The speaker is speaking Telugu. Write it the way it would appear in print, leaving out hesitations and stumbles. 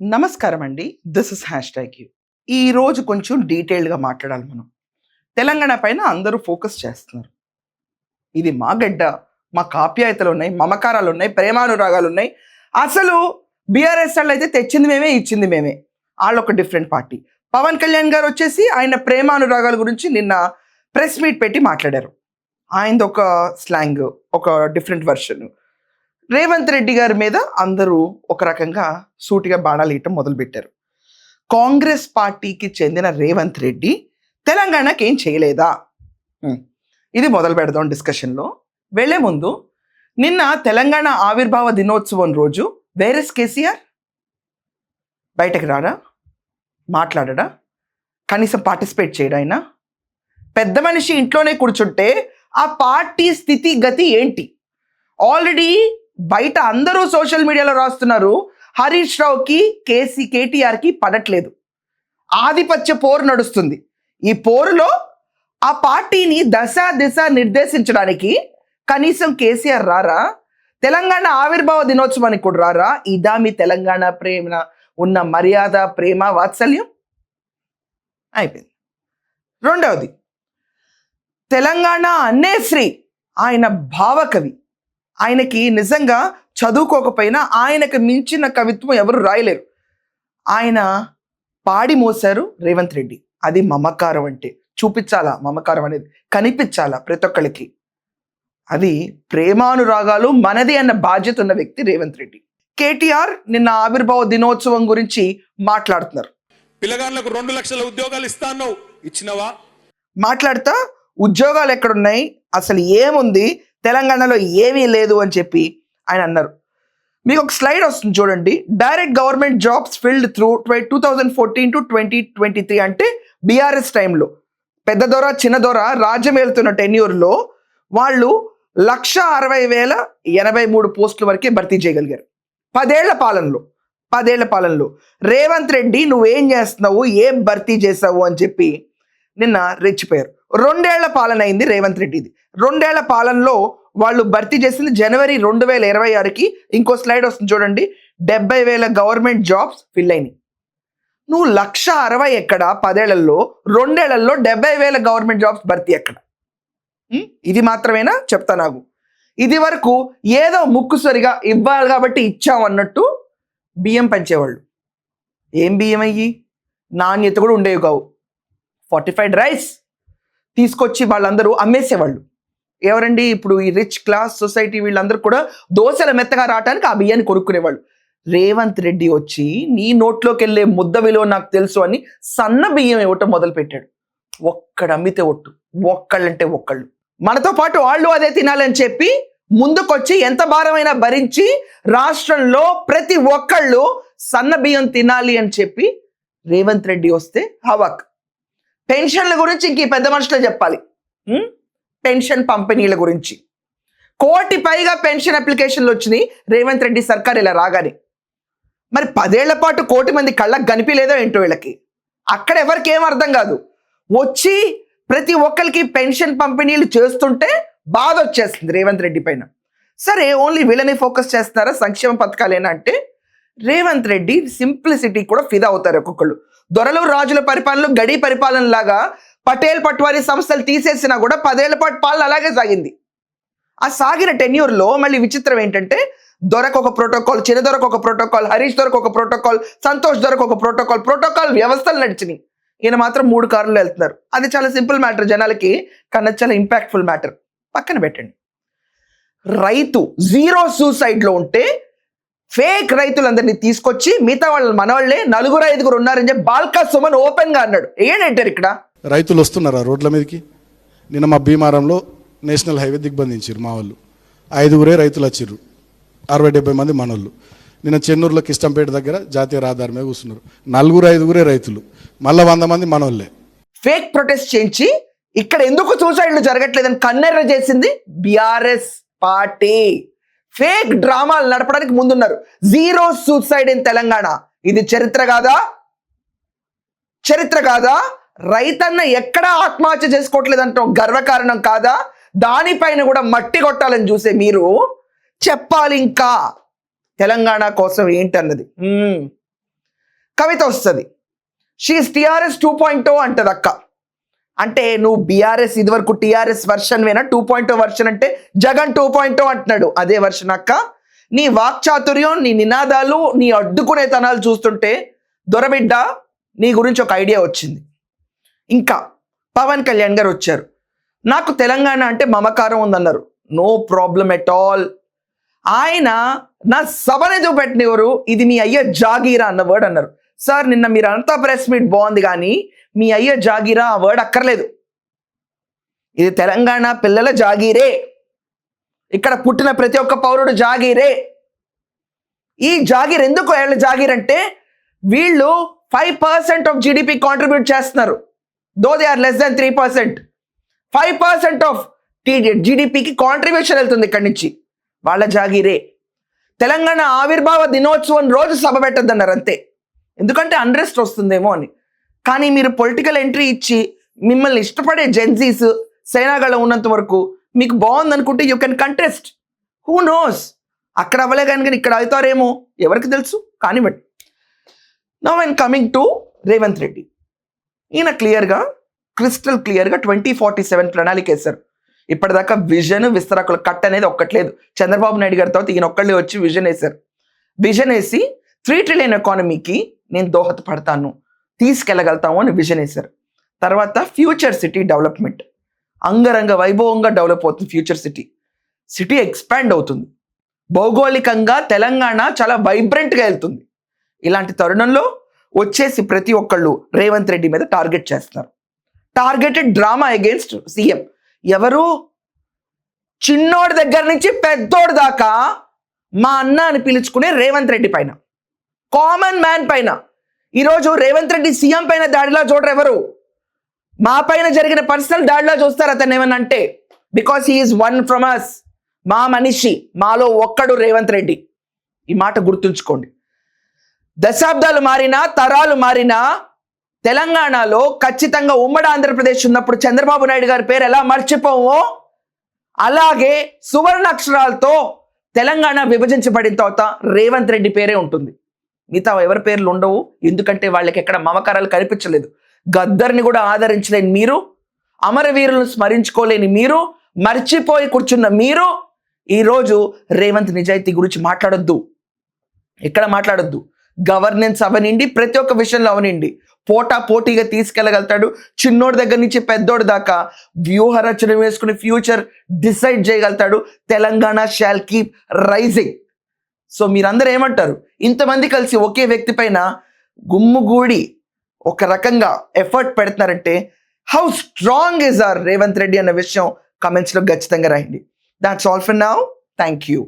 నమస్కారం అండి. This is hashtag you. ఈరోజు కొంచెం డీటెయిల్డ్‌గా మాట్లాడాలి మనం. తెలంగాణ పైన అందరూ ఫోకస్ చేస్తున్నారు. ఇది మా గడ్డ, మాకు ఆప్యాయతలున్నాయి, మమకారాలున్నాయి, ప్రేమానురాగాలున్నాయి. అసలు బీఆర్ఎస్ ఆళ్ళైతే తెచ్చింది మేమే, ఇచ్చింది మేమే. ఆళ్ళొక డిఫరెంట్ పార్టీ. పవన్ కళ్యాణ్ గారొచ్చేసి ఆయన ప్రేమానురాగాల గురించి నిన్న ప్రెస్ మీట్ పెట్టి మాట్లాడారు. ఆయనదొక స్లాంగ్, ఒక డిఫరెంట్ వెర్షన్. రేవంత్ రెడ్డి గారి మీద అందరూ ఒక రకంగా సూటిగా బాణాలు వేయటం మొదలుపెట్టారు. కాంగ్రెస్ పార్టీకి చెందిన రేవంత్ రెడ్డి తెలంగాణకి ఏం చేయలేదా? ఇది మొదలు పెడదాం డిస్కషన్లో. వెళ్లే ముందు నిన్న తెలంగాణ ఆవిర్భావ దినోత్సవం రోజు వేరెస్ కేసీఆర్ బయటకు రాడా? మాట్లాడడా? కనీసం పార్టిసిపేట్ చేయడా? ఆయన పెద్ద మనిషి ఇంట్లోనే కూర్చుంటే ఆ పార్టీ స్థితి గతి ఏంటి? ఆల్రెడీ బయట అందరూ సోషల్ మీడియాలో రాస్తున్నారు, హరీష్ రావుకి కేటీఆర్కి పడట్లేదు, ఆధిపత్య పోరు నడుస్తుంది. ఈ పోరులో ఆ పార్టీని దశ దిశ నిర్దేశించడానికి కనీసం కేసీఆర్ రారా? తెలంగాణ ఆవిర్భావ దినోత్సవానికి కూడా రారా? ఇదా మీ తెలంగాణ ప్రేమ ఉన్న మర్యాద, ప్రేమ, వాత్సల్యం? అయిపోయింది. రెండవది, తెలంగాణ అన్నేశ్రీ ఆయన భావకవి. ఆయనకి నిజంగా చదువుకోకపోయినా ఆయనకు మించిన కవిత్వం ఎవరు రాయలేరు. ఆయన పాడి మోసారు రేవంత్ రెడ్డి. అది మమకారం అంటే. చూపించాలా మమకారం అనేది, కనిపించాలా ప్రతి ఒక్కరికి. అది ప్రేమానురాగాలు మనది అన్న బాధ్యత ఉన్న వ్యక్తి రేవంత్ రెడ్డి. కేటీఆర్ నిన్న ఆవిర్భావ దినోత్సవం గురించి మాట్లాడుతున్నారు. పిల్లగాళ్ళకు 2 లక్షల ఉద్యోగాలు ఇస్తాను, ఇచ్చినవా? మాట్లాడుతా ఉద్యోగాలు ఎక్కడున్నాయి, అసలు ఏముంది తెలంగాణలో, ఏమీ లేదు అని చెప్పి ఆయన అన్నారు. మీకు ఒక స్లైడ్ వస్తుంది చూడండి. Direct government jobs filled through 2014 to 2023 అంటే బీఆర్ఎస్ టైంలో పెద్ద దొర చిన్న దొర రాజ్యం వెళ్తున్న టెన్యూర్లో వాళ్ళు 1,60,083 పోస్టుల వరకే భర్తీ చేయగలిగారు. 10 ఏళ్ల పాలనలో రేవంత్ రెడ్డి నువ్వేం చేస్తున్నావు, ఏం భర్తీ చేసావు అని చెప్పి నిన్న రెచ్చిపోయారు. 2 ఏళ్ల పాలన అయింది రేవంత్ రెడ్డిది. 2 ఏళ్ల పాలనలో వాళ్ళు భర్తీ చేసింది జనవరి 2026కి. ఇంకో స్లైడ్ వస్తుంది చూడండి. 70,000 గవర్నమెంట్ జాబ్స్ ఫిల్ అయినాయి. నువ్వు 1,60,000 ఎక్కడ 10 ఏళ్లలో? 2 ఏళ్లలో 70,000 గవర్నమెంట్ జాబ్స్ భర్తీ ఎక్కడ? ఇది మాత్రమేనా? చెప్తా నాకు. ఇది వరకు ఏదో ముక్కుసరిగా ఇవ్వాలి కాబట్టి ఇచ్చాం అన్నట్టు బియ్యం పంచేవాళ్ళు. ఏం బియ్యం అయ్యి? నాణ్యత కూడా ఉండేవి కావు. ఫార్టిఫైడ్ రైస్ తీసుకొచ్చి వాళ్ళందరూ అమ్మేసేవాళ్ళు. ఎవరండి ఇప్పుడు ఈ రిచ్ క్లాస్ సొసైటీ వీళ్ళందరూ కూడా దోశల మెత్తగా రావడానికి ఆ బియ్యాన్ని కొనుక్కునేవాళ్ళు. రేవంత్ రెడ్డి వచ్చి నీ నోట్లోకి వెళ్ళే ముద్ద విలువ నాకు తెలుసు అని సన్న బియ్యం ఇవ్వటం మొదలు పెట్టాడు. ఒక్కడు అమ్మితే ఒట్టు, ఒక్కళ్ళంటే ఒక్కళ్ళు. మనతో పాటు వాళ్ళు అదే తినాలని చెప్పి ముందుకొచ్చి ఎంత భారమైనా భరించి రాష్ట్రంలో ప్రతి ఒక్కళ్ళు సన్న బియ్యం తినాలి అని చెప్పి రేవంత్ రెడ్డి వస్తే హవాక్. పెన్షన్ల గురించి ఇంక పెద్ద మనుషులే చెప్పాలి. పెన్షన్ పంపిణీల గురించి 1 కోటి పైగా పెన్షన్ అప్లికేషన్లు వచ్చినాయి రేవంత్ రెడ్డి సర్కార్ ఇలా రాగానే. మరి 10 ఏళ్ల పాటు 1 కోటి మంది కళ్ళకు కనిపించలేదో ఏంటో వీళ్ళకి. అక్కడ ఎవరికి ఏం అర్థం కాదు. వచ్చి ప్రతి ఒక్కరికి పెన్షన్ పంపిణీలు చేస్తుంటే బాధ వచ్చేస్తుంది రేవంత్ రెడ్డి పైన. సరే, ఓన్లీ వీళ్ళని ఫోకస్ చేస్తున్నారా, సంక్షేమ పథకాలేనా అంటే రేవంత్ రెడ్డి సింప్లిసిటీ కూడా ఫిదా అవుతారు ఒక్కొక్కళ్ళు. దొరలు రాజుల పరిపాలన, గడి పరిపాలన లాగా పటేల్ పట్వారీ సంస్థలు తీసేసినా కూడా 10 ఏళ్ల పాటు పాలన అలాగే సాగింది. ఆ సాగిన టెన్యూర్లో మళ్ళీ విచిత్రం ఏంటంటే దొరకు ఒక ప్రోటోకాల్, చిన్న దొరకు ఒక ప్రోటోకాల్, హరీష్ దొరకు ఒక ప్రోటోకాల్, సంతోష్ దొరకు ఒక ప్రోటోకాల్ వ్యవస్థలు నడిచినాయి. ఈయన మాత్రం 3 కార్లు వెళ్తున్నారు. అది చాలా సింపుల్ మ్యాటర్, జనాలకి కన్నా చాలా ఇంపాక్ట్ఫుల్ మ్యాటర్. పక్కన పెట్టండి. రైతు 0 సూసైడ్లో ఉంటే ఫేక్ రైతులందరినీ తీసుకొచ్చి మిగతా వాళ్ళు మనవాళ్లే 4-5 ఉన్నారని చెప్పి బాల్కా సుమన్ ఓపెన్ గా అన్నాడు. ఏంటంటారు ఇక్కడ? రైతులు వస్తున్నారా రోడ్ల మీదకి? నిన్న మా భీమారంలో నేషనల్ హైవే దిగ్బంధించారు మా వాళ్ళు. 5 రైతులు వచ్చిర్రు, 60-70 మంది మనోళ్ళు. నిన్న చెన్నూరులో కిష్టంపేట దగ్గర జాతీయ రహదారి మీద కూర్చున్నారు. 4-5 రైతులు, మళ్ళీ 100 మంది మనోళ్ళే. ఫేక్ ప్రొటెస్ట్ చేయించి ఇక్కడ ఎందుకు సూసైడ్లు జరగట్లేదని కన్నెర్ర చేసింది బీఆర్ఎస్ పార్టీ. ఫేక్ డ్రామాలు నడపడానికి ముందున్నారు. 0 సూసైడ్ ఇన్ తెలంగాణ. ఇది చరిత్ర కాదా? రైతన్న ఎక్కడా ఆత్మహత్య చేసుకోవట్లేదంటే గర్వకారణం కాదా? దానిపైన కూడా మట్టి కొట్టాలని చూసే మీరు చెప్పాలి ఇంకా తెలంగాణ కోసం ఏంటన్నది. కవిత వస్తుంది. షీఈస్ టిఆర్ఎస్ 2.0 అంటది అక్క. అంటే నువ్వు బీఆర్ఎస్ ఇదివరకు టిఆర్ఎస్ వర్షన్ వేనా, 2.0 వర్షన్ అంటే జగన్ 2.0 అంటున్నాడు. అదే వర్షన్ అక్క. నీ వాక్చాతుర్యం, నీ నినాదాలు, నీ అడ్డుకునే తనాలు చూస్తుంటే దొరబిడ్డ నీ గురించి ఒక ఐడియా వచ్చింది. ఇంకా పవన్ కళ్యాణ్ గారు వచ్చారు. నాకు తెలంగాణ అంటే మమకారం ఉందన్నారు. No problem at all. ఆయన నా సభను ఎదుగు పెట్టినవారు, ఇది మీ అయ్య జాగీరా అన్న వర్డ్ అన్నారు. సార్ నిన్న మీరు అంతా ప్రెస్ మీట్ బాగుంది, కానీ మీ అయ్య జాగీరా ఆ వర్డ్ అక్కర్లేదు. ఇది తెలంగాణ పిల్లల జాగీరే. ఇక్కడ పుట్టిన ప్రతి ఒక్క పౌరుడు జాగీరే. ఈ జాగీర్ ఎందుకు ఏళ్ళ జాగీర్ అంటే వీళ్ళు 5% ఆఫ్ జీడిపి కాంట్రిబ్యూట్ చేస్తున్నారు. Though they are less than 3%. 5% of జీడిపికి కాంట్రిబ్యూషన్ వెళ్తుంది ఇక్కడి నుంచి. వాళ్ళ జాగీరే. తెలంగాణ ఆవిర్భావ దినోత్సవం రోజు సభ పెట్టద్దన్నారు అంతే, ఎందుకంటే అన్రెస్ట్ వస్తుందేమో అని. కానీ మీరు పొలిటికల్ ఎంట్రీ ఇచ్చి మిమ్మల్ని ఇష్టపడే జెన్జీస్ సేనాగళ ఉన్నంత వరకు మీకు బాగుంది అనుకుంటే you can contest. Who knows, అక్కడ అవ్వలే కానీ ఇక్కడ అవుతారేమో, ఎవరికి తెలుసు. కానివ్వండి. Now I'm coming to Revanth Reddy. ఈయన క్రిస్టల్ క్లియర్గా 2047 ప్రణాళిక వేశారు. ఇప్పటిదాకా విజన్ విస్తరాకుల కట్ అనేది ఒక్కట్లేదు. చంద్రబాబు నాయుడు గారి తర్వాత ఈయన ఒక్కళ్ళే వచ్చి విజన్ వేశారు. విజన్ వేసి 3 ట్రిలియన్ ఎకానమీకి నేను దోహదపడతాను, తీసుకెళ్ళగలుగుతాము అని విజన్ వేశారు. తర్వాత ఫ్యూచర్ సిటీ డెవలప్మెంట్, అంగరంగ వైభవంగా డెవలప్ అవుతుంది. ఫ్యూచర్ సిటీ ఎక్స్పాండ్ అవుతుంది. భౌగోళికంగా తెలంగాణ చాలా వైబ్రెంట్గా వెళ్తుంది. ఇలాంటి తరుణంలో వచ్చేసి ప్రతి ఒక్కళ్ళు రేవంత్ రెడ్డి మీద టార్గెట్ చేస్తున్నారు. Targeted drama against CM. ఎవరు? చిన్నోడి దగ్గర నుంచి పెద్దోడి దాకా మా అన్న అని పిలుచుకునే రేవంత్ రెడ్డి పైన, కామన్ మ్యాన్ పైన. ఈరోజు రేవంత్ రెడ్డి సీఎం పైన దాడిలా చూడరు ఎవరు. మా పైన జరిగిన పర్సనల్ దాడిలా చూస్తారు అతను ఏమన్నా అంటే. Because he's one from us. మా మనిషి, మాలో ఒక్కడు రేవంత్ రెడ్డి. ఈ మాట గుర్తుంచుకోండి. దశాబ్దాలు మారినా, తరాలు మారినా, తెలంగాణలో ఖచ్చితంగా ఉమ్మడి ఆంధ్రప్రదేశ్ ఉన్నప్పుడు చంద్రబాబు నాయుడు గారి పేరు ఎలా మర్చిపోవో, అలాగే సువర్ణ అక్షరాలతో తెలంగాణ విభజించబడిన తర్వాత రేవంత్ రెడ్డి పేరే ఉంటుంది. మిగతా ఎవరి పేర్లు ఉండవు, ఎందుకంటే వాళ్ళకి ఎక్కడ మమకారాలు కనిపించలేదు. గద్దర్ని కూడా ఆదరించలేని మీరు, అమరవీరులను స్మరించుకోలేని మీరు, మర్చిపోయి కూర్చున్న మీరు ఈరోజు రేవంత్ నిజాయితీ గురించి మాట్లాడొద్దు. ఎక్కడ మాట్లాడొద్దు. గవర్నెన్స్ అవనండి, ప్రతి ఒక్క విషయంలో అవనండి, పోటీగా తీసుకెళ్ళగలుగుతాడు. చిన్నోడి దగ్గర నుంచి పెద్దోడి దాకా వ్యూహ రచన వేసుకుని ఫ్యూచర్ డిసైడ్ చేయగలుగుతాడు. Telangana shall keep rising. So మీరందరూ ఏమంటారు? ఇంతమంది కలిసి ఒకే వ్యక్తి పైన గుమ్ముగూడి ఒక రకంగా ఎఫర్ట్ పెడుతున్నారంటే how strong is our Revanth Reddy అన్న విషయం కమెంట్స్లో ఖచ్చితంగా రాయండి. That's all for now. Thank you.